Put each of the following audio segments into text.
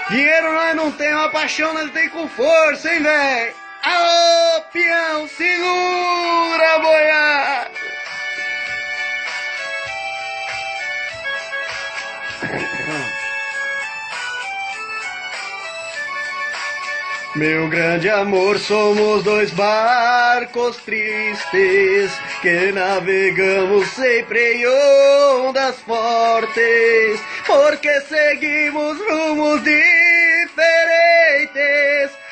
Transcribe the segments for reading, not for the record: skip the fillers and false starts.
Dinheiro nós não temos, a paixão nós tem com força, hein, véi? Aô, peão, segura a boiada! Meu grande amor, somos dois barcos tristes que navegamos sempre em ondas fortes, porque seguimos rumos diferentes.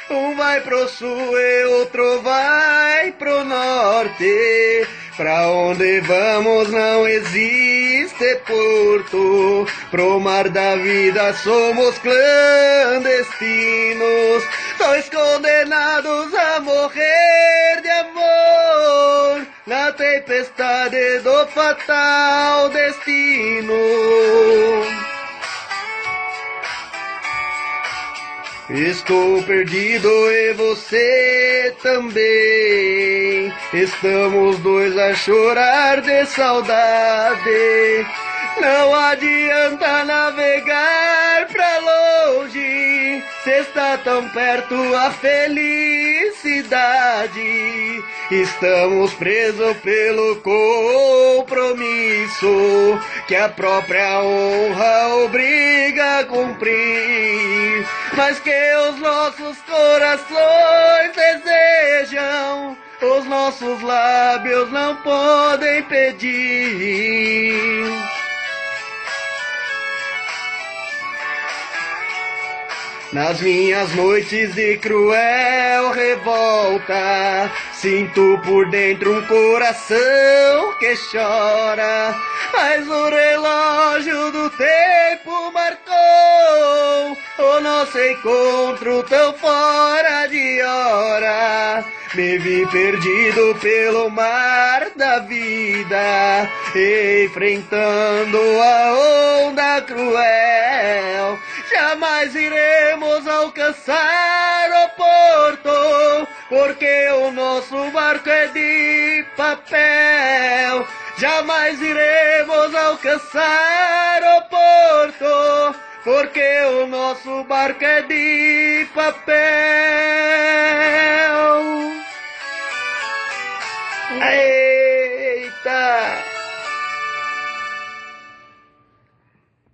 Um vai pro sul e outro vai pro norte. Pra onde vamos não existe porto. Pro mar da vida somos clandestinos, dois condenados a morrer de amor na tempestade do fatal destino. Estou perdido e você também. Estamos dois a chorar de saudade. Não adianta navegar pra longe, se está tão perto a felicidade. Estamos presos pelo compromisso que a própria honra obriga a cumprir, mas que os nossos corações desejam, os nossos lábios não podem pedir. Nas minhas noites de cruel revolta, sinto por dentro um coração que chora, mas o relógio do tempo marcou o nosso encontro tão fora de hora. Me vi perdido pelo mar da vida, enfrentando a onda cruel. Jamais iremos alcançar o porto, porque o nosso barco é de papel. Jamais iremos alcançar o porto, porque o nosso barco é de papel. Aê!